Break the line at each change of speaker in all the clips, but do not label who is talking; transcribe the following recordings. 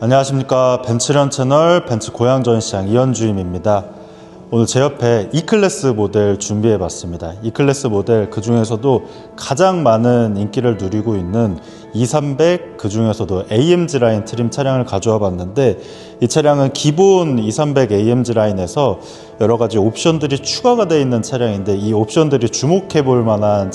안녕하십니까. 벤츠련 채널 벤츠 고양 전시장 이현주임입니다. 오늘 제 옆에 E클래스 모델 준비해 봤습니다. E클래스 모델 그 중에서도 가장 많은 인기를 누리고 있는 E300 그 중에서도 AMG 라인 트림 차량을 가져와 봤는데, 이 차량은 기본 E300 AMG 라인에서 여러 가지 옵션들이 추가가 되어 있는 차량인데, 이 옵션들이 주목해 볼 만한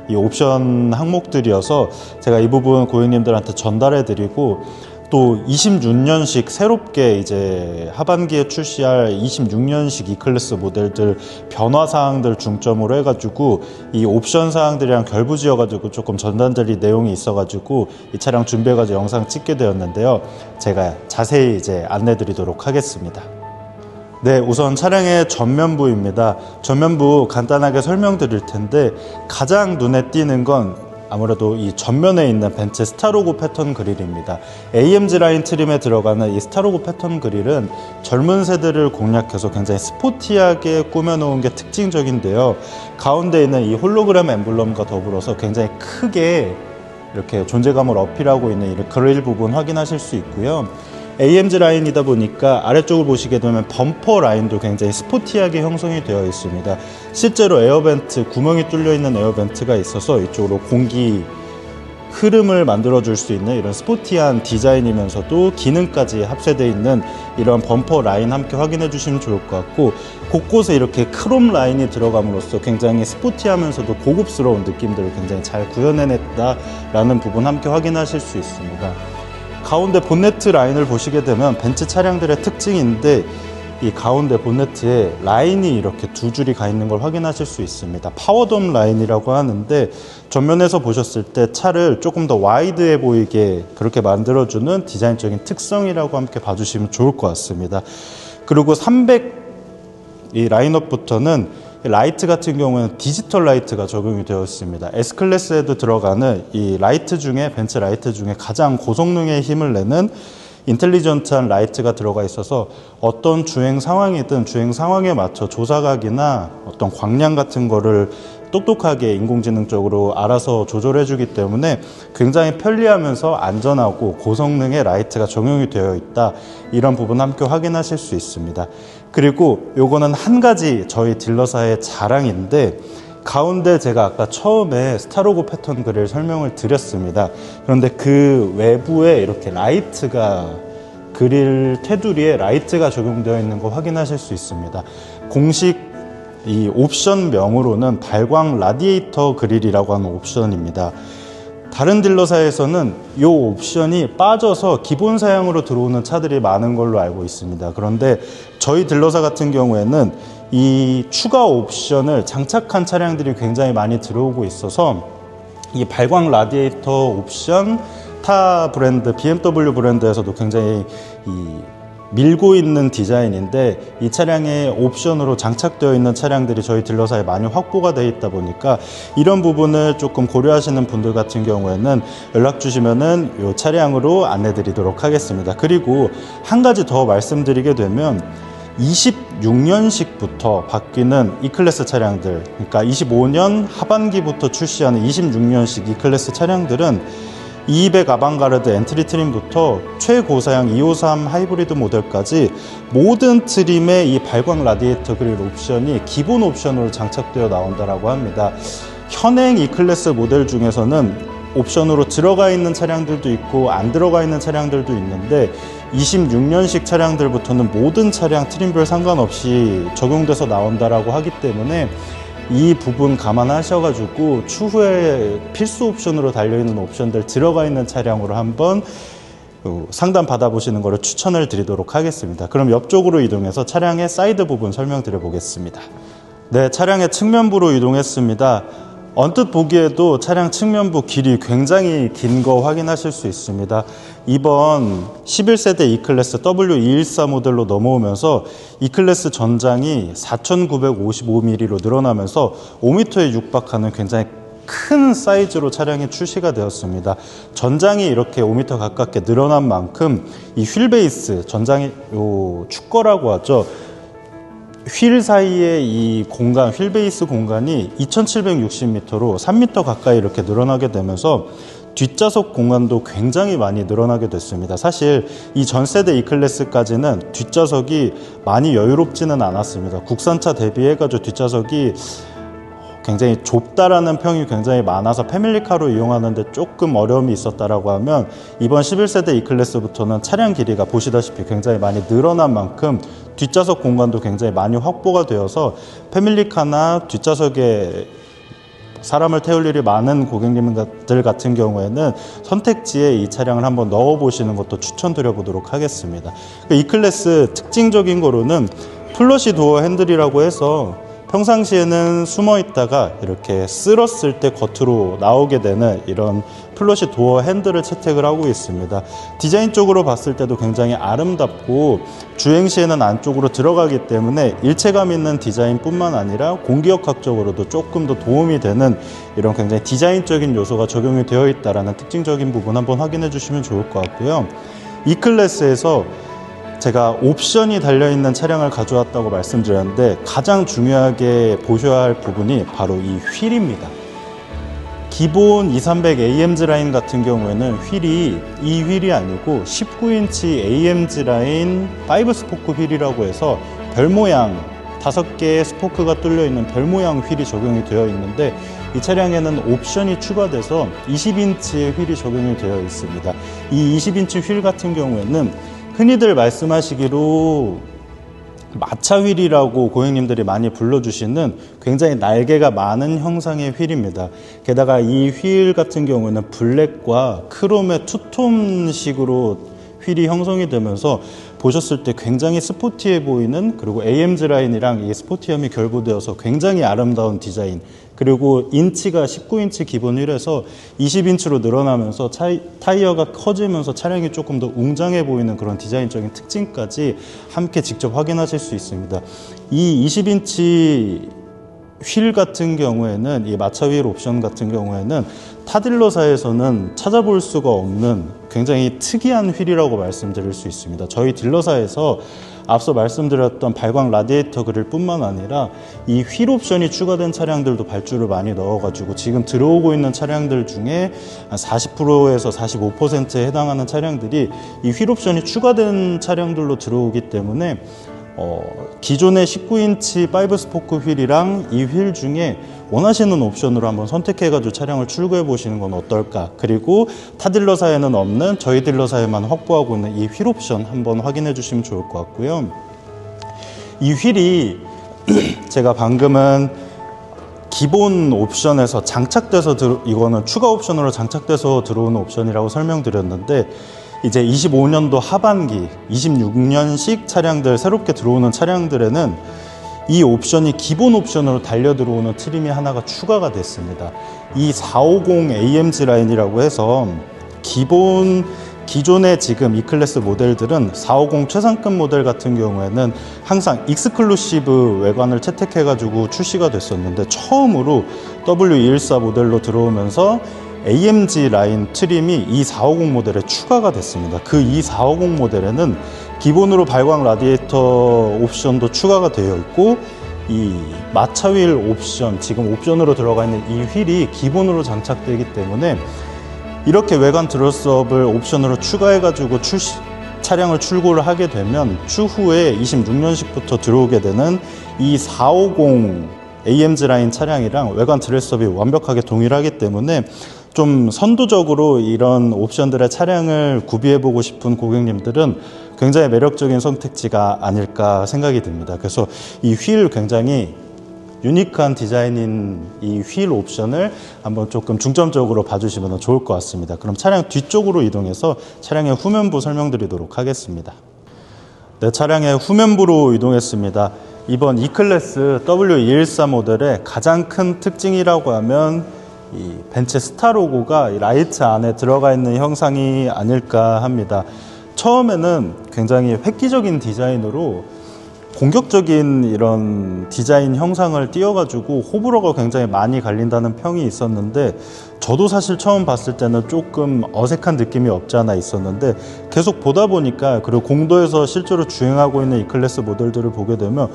이 옵션 항목들이어서 제가 이 부분 고객님들한테 전달해 드리고, 또 26년식 새롭게 이제 하반기에 출시할 26년식 E클래스 모델들 변화 사항들 중점으로 해가지고 이 옵션 사항들이랑 결부지어가지고 조금 전달드릴 내용이 있어가지고 이 차량 준비해가지고 영상 찍게 되었는데요. 제가 자세히 이제 안내드리도록 하겠습니다. 네, 우선 차량의 전면부입니다. 전면부 간단하게 설명드릴 텐데, 가장 눈에 띄는 건 아무래도 이 전면에 있는 벤츠 스타로고 패턴 그릴입니다. AMG 라인 트림에 들어가는 이 스타로고 패턴 그릴은 젊은 세대를 공략해서 굉장히 스포티하게 꾸며놓은 게 특징적인데요. 가운데 있는 이 홀로그램 엠블럼과 더불어서 굉장히 크게 이렇게 존재감을 어필하고 있는 이 그릴 부분 확인하실 수 있고요. AMG 라인이다 보니까 아래쪽을 보시게 되면 범퍼 라인도 굉장히 스포티하게 형성이 되어 있습니다. 실제로 에어벤트, 구멍이 뚫려 있는 에어벤트가 있어서 이쪽으로 공기 흐름을 만들어 줄 수 있는 이런 스포티한 디자인이면서도 기능까지 합세되어 있는 이런 범퍼 라인 함께 확인해 주시면 좋을 것 같고, 곳곳에 이렇게 크롬 라인이 들어감으로써 굉장히 스포티하면서도 고급스러운 느낌들을 굉장히 잘 구현해냈다라는 부분 함께 확인하실 수 있습니다. 가운데 본네트 라인을 보시게 되면 벤츠 차량들의 특징인데, 이 가운데 본네트에 라인이 이렇게 두 줄이 가 있는 걸 확인하실 수 있습니다. 파워돔 라인이라고 하는데, 전면에서 보셨을 때 차를 조금 더 와이드해 보이게 그렇게 만들어주는 디자인적인 특성이라고 함께 봐주시면 좋을 것 같습니다. 그리고 300 이 라인업부터는 라이트 같은 경우에는 디지털 라이트가 적용이 되어 있습니다. S클래스에도 들어가는 이 라이트 중에, 벤츠 라이트 중에 가장 고성능의 힘을 내는 인텔리전트한 라이트가 들어가 있어서 어떤 주행 상황이든 주행 상황에 맞춰 조사각이나 어떤 광량 같은 거를 똑똑하게 인공지능적으로 알아서 조절해 주기 때문에 굉장히 편리하면서 안전하고 고성능의 라이트가 적용이 되어 있다, 이런 부분 함께 확인하실 수 있습니다. 그리고 요거는 한 가지 저희 딜러사의 자랑인데, 가운데 제가 아까 처음에 스타로고 패턴 그릴 설명을 드렸습니다. 그런데 그 외부에 이렇게 라이트가, 그릴 테두리에 라이트가 적용되어 있는 거 확인하실 수 있습니다. 공식 이 옵션명으로는 발광 라디에이터 그릴이라고 하는 옵션입니다. 다른 딜러사에서는 이 옵션이 빠져서 기본 사양으로 들어오는 차들이 많은 걸로 알고 있습니다. 그런데 저희 딜러사 같은 경우에는 이 추가 옵션을 장착한 차량들이 굉장히 많이 들어오고 있어서 이 발광 라디에이터 옵션, 타 브랜드, BMW 브랜드에서도 굉장히 밀고 있는 디자인인데, 이 차량에 옵션으로 장착되어 있는 차량들이 저희 딜러사에 많이 확보가 되어 있다 보니까 이런 부분을 조금 고려하시는 분들 같은 경우에는 연락 주시면은 이 차량으로 안내 드리도록 하겠습니다. 그리고 한 가지 더 말씀드리게 되면 26년식부터 바뀌는 E클래스 차량들, 그러니까 25년 하반기부터 출시하는 26년식 E클래스 차량들은 200 아방가르드 엔트리 트림부터 최고사양 253 하이브리드 모델까지 모든 트림에 이 발광 라디에이터 그릴 옵션이 기본 옵션으로 장착되어 나온다고 합니다. 현행 E클래스 모델 중에서는 옵션으로 들어가 있는 차량들도 있고 안 들어가 있는 차량들도 있는데, 26년식 차량들부터는 모든 차량 트림별 상관없이 적용돼서 나온다라고 하기 때문에 이 부분 감안하셔가지고 추후에 필수 옵션으로 달려있는 옵션들 들어가 있는 차량으로 한번 상담 받아보시는 것을 추천을 드리도록 하겠습니다. 그럼 옆쪽으로 이동해서 차량의 사이드 부분 설명드려 보겠습니다. 네, 차량의 측면부로 이동했습니다. 언뜻 보기에도 차량 측면부 길이 굉장히 긴 거 확인하실 수 있습니다. 이번 11세대 E클래스 W214 모델로 넘어오면서 E클래스 전장이 4955mm로 늘어나면서 5m에 육박하는 굉장히 큰 사이즈로 차량이 출시가 되었습니다. 전장이 이렇게 5m 가깝게 늘어난 만큼 이 휠 베이스, 전장이 요 축거라고 하죠. 휠 사이의 이 공간, 휠 베이스 공간이 2760m로 3m 가까이 이렇게 늘어나게 되면서 뒷좌석 공간도 굉장히 많이 늘어나게 됐습니다. 사실 이 전 세대 E클래스까지는 뒷좌석이 많이 여유롭지는 않았습니다. 국산차 대비해가지고 뒷좌석이 굉장히 좁다라는 평이 굉장히 많아서 패밀리카로 이용하는데 조금 어려움이 있었다라고 하면, 이번 11세대 E클래스부터는 차량 길이가 보시다시피 굉장히 많이 늘어난 만큼 뒷좌석 공간도 굉장히 많이 확보가 되어서 패밀리카나 뒷좌석에 사람을 태울 일이 많은 고객님들 같은 경우에는 선택지에 이 차량을 한번 넣어 보시는 것도 추천드려 보도록 하겠습니다. E클래스 특징적인 거로는 플러시 도어 핸들이라고 해서 평상시에는 숨어 있다가 이렇게 쓸었을 때 겉으로 나오게 되는 이런 플러시 도어 핸들을 채택을 하고 있습니다. 디자인적으로 봤을 때도 굉장히 아름답고 주행 시에는 안쪽으로 들어가기 때문에 일체감 있는 디자인뿐만 아니라 공기역학적으로도 조금 더 도움이 되는 이런 굉장히 디자인적인 요소가 적용이 되어 있다는 특징적인 부분 한번 확인해 주시면 좋을 것 같고요. E클래스에서 제가 옵션이 달려있는 차량을 가져왔다고 말씀드렸는데, 가장 중요하게 보셔야 할 부분이 바로 이 휠입니다. 기본 2300 AMG 라인 같은 경우에는 이 휠이 아니고 19인치 AMG 라인 5 스포크 휠이라고 해서 별 모양 5개의 스포크가 뚫려 있는 별 모양 휠이 적용이 되어 있는데, 이 차량에는 옵션이 추가돼서 20인치의 휠이 적용이 되어 있습니다. 이 20인치 휠 같은 경우에는 흔히들 말씀하시기로 마차 휠이라고 고객님들이 많이 불러주시는 굉장히 날개가 많은 형상의 휠입니다. 게다가 이 휠 같은 경우에는 블랙과 크롬의 투톤식으로 휠이 형성이 되면서 보셨을 때 굉장히 스포티해 보이는, 그리고 AMG 라인이랑 이 스포티함이 결부되어서 굉장히 아름다운 디자인, 그리고 인치가 19인치 기본 휠에서 20인치로 늘어나면서 타이어가 커지면서 차량이 조금 더 웅장해 보이는 그런 디자인적인 특징까지 함께 직접 확인하실 수 있습니다. 이 20인치 휠 같은 경우에는, 이 마차 휠 옵션 같은 경우에는 타 딜러사에서는 찾아볼 수가 없는 굉장히 특이한 휠이라고 말씀드릴 수 있습니다. 저희 딜러사에서 앞서 말씀드렸던 발광 라디에이터 그릴 뿐만 아니라 이 휠 옵션이 추가된 차량들도 발주를 많이 넣어가지고 지금 들어오고 있는 차량들 중에 한 40%에서 45%에 해당하는 차량들이 이 휠 옵션이 추가된 차량들로 들어오기 때문에 기존의 19인치 5 스포크 휠이랑 이 휠 중에 원하시는 옵션으로 한번 선택해가지고 차량을 출고해 보시는 건 어떨까. 그리고 타 딜러사에는 없는 저희 딜러사에만 확보하고 있는 이 휠 옵션 한번 확인해 주시면 좋을 것 같고요. 이 휠이 제가 방금은 기본 옵션에서 장착돼서 이거는 추가 옵션으로 장착돼서 들어오는 옵션이라고 설명드렸는데, 이제 25년도 하반기 26년식 차량들, 새롭게 들어오는 차량들에는 이 옵션이 기본 옵션으로 달려 들어오는 트림이 하나가 추가가 됐습니다. 이 450 AMG 라인이라고 해서 기존의 지금 E클래스 모델들은 450 최상급 모델 같은 경우에는 항상 익스클루시브 외관을 채택해 가지고 출시가 됐었는데, 처음으로 W214 모델로 들어오면서 AMG 라인 트림이 E450 모델에 추가가 됐습니다. 그 E450 모델에는 기본으로 발광 라디에이터 옵션도 추가가 되어 있고, 이 마차 휠 옵션, 지금 옵션으로 들어가 있는 이 휠이 기본으로 장착되기 때문에 이렇게 외관 드레스업을 옵션으로 추가해가지고 차량을 출고를 하게 되면 추후에 26년식부터 들어오게 되는 이 450 AMG 라인 차량이랑 외관 드레스업이 완벽하게 동일하기 때문에 좀 선도적으로 이런 옵션들의 차량을 구비해보고 싶은 고객님들은 굉장히 매력적인 선택지가 아닐까 생각이 듭니다. 그래서 이 휠 굉장히 유니크한 디자인인 이 휠 옵션을 한번 조금 중점적으로 봐주시면 좋을 것 같습니다. 그럼 차량 뒤쪽으로 이동해서 차량의 후면부 설명드리도록 하겠습니다. 네, 차량의 후면부로 이동했습니다. 이번 E클래스 W214 모델의 가장 큰 특징이라고 하면 이 벤츠 스타 로고가 이 라이트 안에 들어가 있는 형상이 아닐까 합니다. 처음에는 굉장히 획기적인 디자인으로 공격적인 이런 디자인 형상을 띄워가지고 호불호가 굉장히 많이 갈린다는 평이 있었는데, 저도 사실 처음 봤을 때는 조금 어색한 느낌이 없지 않아 있었는데 계속 보다 보니까, 그리고 공도에서 실제로 주행하고 있는 E클래스 모델들을 보게 되면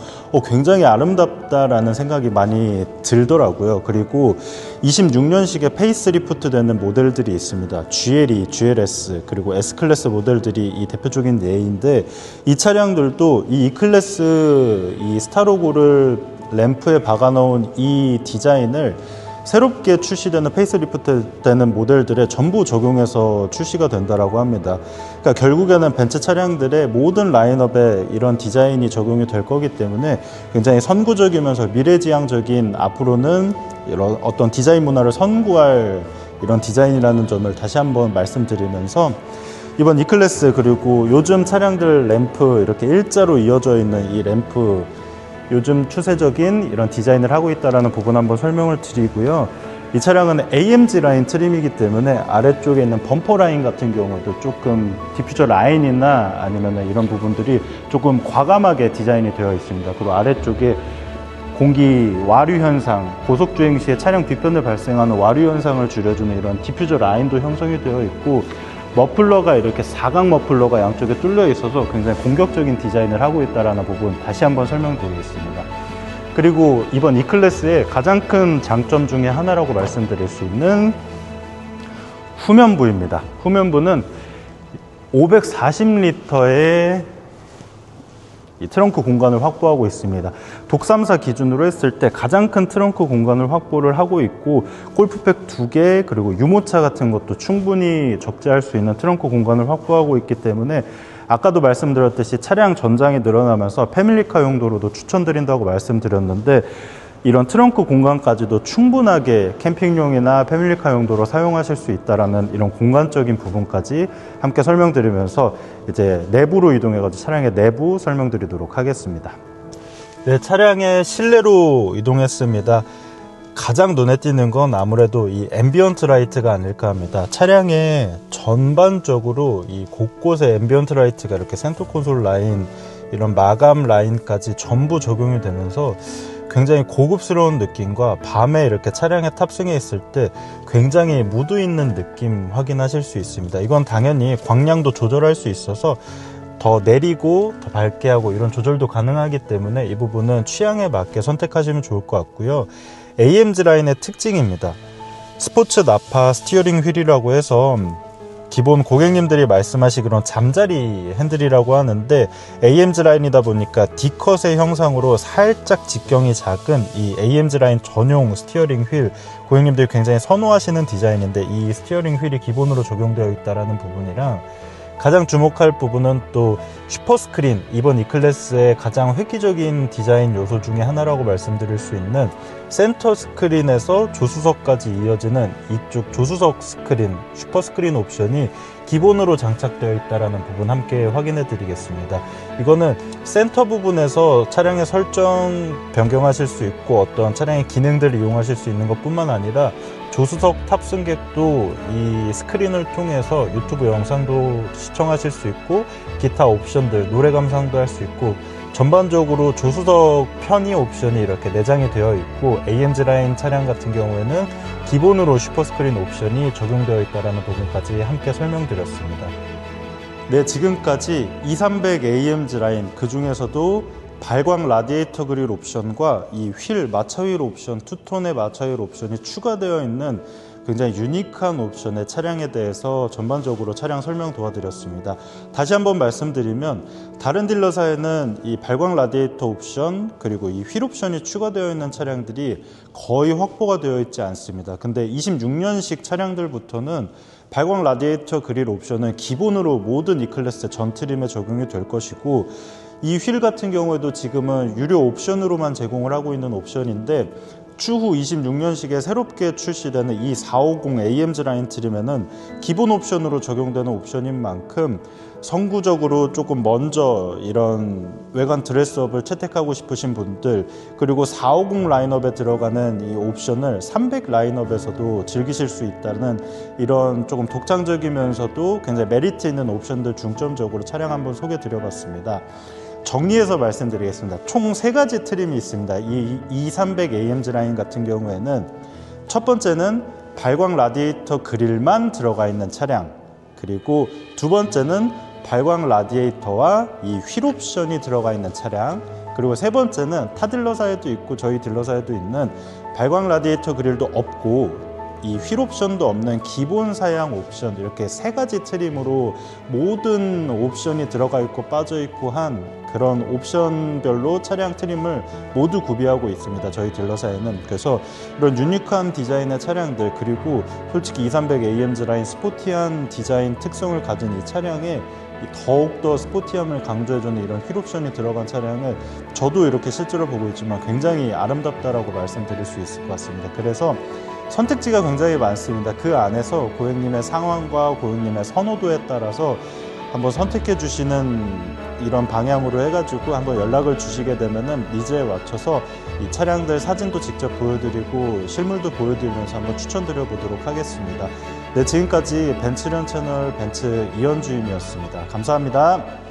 굉장히 아름답다라는 생각이 많이 들더라고요. 그리고 26년식에 페이스리프트 되는 모델들이 있습니다. GLE, GLS, 그리고 S클래스 모델들이 이 대표적인 예인데, 이 차량들도 이 E클래스 이 스타로고를 램프에 박아놓은 이 디자인을 새롭게 출시되는 페이스리프트 되는 모델들에 전부 적용해서 출시가 된다라고 합니다. 그러니까 결국에는 벤츠 차량들의 모든 라인업에 이런 디자인이 적용이 될 거기 때문에 굉장히 선구적이면서 미래지향적인, 앞으로는 이런 어떤 디자인 문화를 선구할 이런 디자인이라는 점을 다시 한번 말씀드리면서, 이번 E클래스, 그리고 요즘 차량들 램프 이렇게 일자로 이어져 있는 이 램프, 요즘 추세적인 이런 디자인을 하고 있다는 부분 한번 설명을 드리고요. 이 차량은 AMG 라인 트림이기 때문에 아래쪽에 있는 범퍼 라인 같은 경우도 조금 디퓨저 라인이나 아니면 이런 부분들이 조금 과감하게 디자인이 되어 있습니다. 그리고 아래쪽에 공기 와류 현상, 고속주행 시에 차량 뒤편에 발생하는 와류 현상을 줄여주는 이런 디퓨저 라인도 형성이 되어 있고, 머플러가 이렇게 사각 머플러가 양쪽에 뚫려 있어서 굉장히 공격적인 디자인을 하고 있다는 부분 다시 한번 설명드리겠습니다. 그리고 이번 E클래스의 가장 큰 장점 중에 하나라고 말씀드릴 수 있는 후면부입니다. 후면부는 540리터의 이 트렁크 공간을 확보하고 있습니다. 독삼사 기준으로 했을 때 가장 큰 트렁크 공간을 확보를 하고 있고, 골프백 2개, 그리고 유모차 같은 것도 충분히 적재할 수 있는 트렁크 공간을 확보하고 있기 때문에, 아까도 말씀드렸듯이 차량 전장이 늘어나면서 패밀리카 용도로도 추천드린다고 말씀드렸는데, 이런 트렁크 공간까지도 충분하게 캠핑용이나 패밀리카 용도로 사용하실 수 있다는 이런 공간적인 부분까지 함께 설명드리면서 이제 내부로 이동해가지고 차량의 내부 설명드리도록 하겠습니다. 네, 차량의 실내로 이동했습니다. 가장 눈에 띄는 건 아무래도 이 앰비언트 라이트가 아닐까 합니다. 차량의 전반적으로 이 곳곳에 앰비언트 라이트가 이렇게 센터 콘솔 라인, 이런 마감 라인까지 전부 적용이 되면서 굉장히 고급스러운 느낌과, 밤에 이렇게 차량에 탑승해 있을 때 굉장히 무드 있는 느낌 확인하실 수 있습니다. 이건 당연히 광량도 조절할 수 있어서 더 내리고 더 밝게 하고 이런 조절도 가능하기 때문에 이 부분은 취향에 맞게 선택하시면 좋을 것 같고요. AMG 라인의 특징입니다. 스포츠 나파 스티어링 휠이라고 해서 기본 고객님들이 말씀하시기로는 잠자리 핸들이라고 하는데, AMG 라인이다 보니까 D컷의 형상으로 살짝 직경이 작은 이 AMG 라인 전용 스티어링 휠, 고객님들이 굉장히 선호하시는 디자인인데, 이 스티어링 휠이 기본으로 적용되어 있다는 부분이랑, 가장 주목할 부분은 또 슈퍼스크린, 이번 E클래스의 가장 획기적인 디자인 요소 중에 하나라고 말씀드릴 수 있는 센터 스크린에서 조수석까지 이어지는 이쪽 조수석 스크린, 슈퍼스크린 옵션이 기본으로 장착되어 있다는 부분 함께 확인해 드리겠습니다. 이거는 센터 부분에서 차량의 설정 변경하실 수 있고, 어떤 차량의 기능들을 이용하실 수 있는 것 뿐만 아니라 조수석 탑승객도 이 스크린을 통해서 유튜브 영상도 시청하실 수 있고, 기타 옵션들, 노래 감상도 할 수 있고, 전반적으로 조수석 편의 옵션이 이렇게 내장이 되어 있고, AMG 라인 차량 같은 경우에는 기본으로 슈퍼스크린 옵션이 적용되어 있다는 부분까지 함께 설명드렸습니다. 네, 지금까지 2300 AMG 라인, 그 중에서도 발광 라디에이터 그릴 옵션과 이 휠 마차휠 옵션, 투톤의 마차휠 옵션이 추가되어 있는 굉장히 유니크한 옵션의 차량에 대해서 전반적으로 차량 설명 도와드렸습니다. 다시 한번 말씀드리면, 다른 딜러사에는 이 발광 라디에이터 옵션, 그리고 이 휠 옵션이 추가되어 있는 차량들이 거의 확보가 되어 있지 않습니다. 근데 26년식 차량들부터는 발광 라디에이터 그릴 옵션은 기본으로 모든 E클래스 전 트림에 적용이 될 것이고, 이 휠 같은 경우에도 지금은 유료 옵션으로만 제공을 하고 있는 옵션인데, 추후 26년식에 새롭게 출시되는 이 450 AMG 라인 트림에는 기본 옵션으로 적용되는 옵션인 만큼, 선구적으로 조금 먼저 이런 외관 드레스업을 채택하고 싶으신 분들, 그리고 450 라인업에 들어가는 이 옵션을 300 라인업에서도 즐기실 수 있다는 이런 조금 독창적이면서도 굉장히 메리트 있는 옵션들 중점적으로 차량 한번 소개해 드려봤습니다. 정리해서 말씀드리겠습니다. 총 3가지 트림이 있습니다. 이 2300 AMG 라인 같은 경우에는 첫 번째는 발광 라디에이터 그릴만 들어가 있는 차량, 그리고 두 번째는 발광 라디에이터와 이 휠 옵션이 들어가 있는 차량, 그리고 세 번째는 타 딜러사에도 있고 저희 딜러사에도 있는 발광 라디에이터 그릴도 없고 이 휠 옵션도 없는 기본 사양 옵션, 이렇게 세 가지 트림으로 모든 옵션이 들어가 있고 빠져 있고 한 그런 옵션별로 차량 트림을 모두 구비하고 있습니다, 저희 딜러사에는. 그래서 이런 유니크한 디자인의 차량들, 그리고 솔직히 2300 AMG 라인 스포티한 디자인 특성을 가진 이 차량에 더욱더 스포티함을 강조해주는 이런 휠 옵션이 들어간 차량을 저도 이렇게 실제로 보고 있지만 굉장히 아름답다라고 말씀드릴 수 있을 것 같습니다. 그래서 선택지가 굉장히 많습니다. 그 안에서 고객님의 상황과 고객님의 선호도에 따라서 한번 선택해 주시는 이런 방향으로 해가지고 한번 연락을 주시게 되면은 니즈에 맞춰서 이 차량들 사진도 직접 보여드리고 실물도 보여드리면서 한번 추천드려 보도록 하겠습니다. 네, 지금까지 벤츠련 채널 벤츠 이현주임이었습니다. 감사합니다.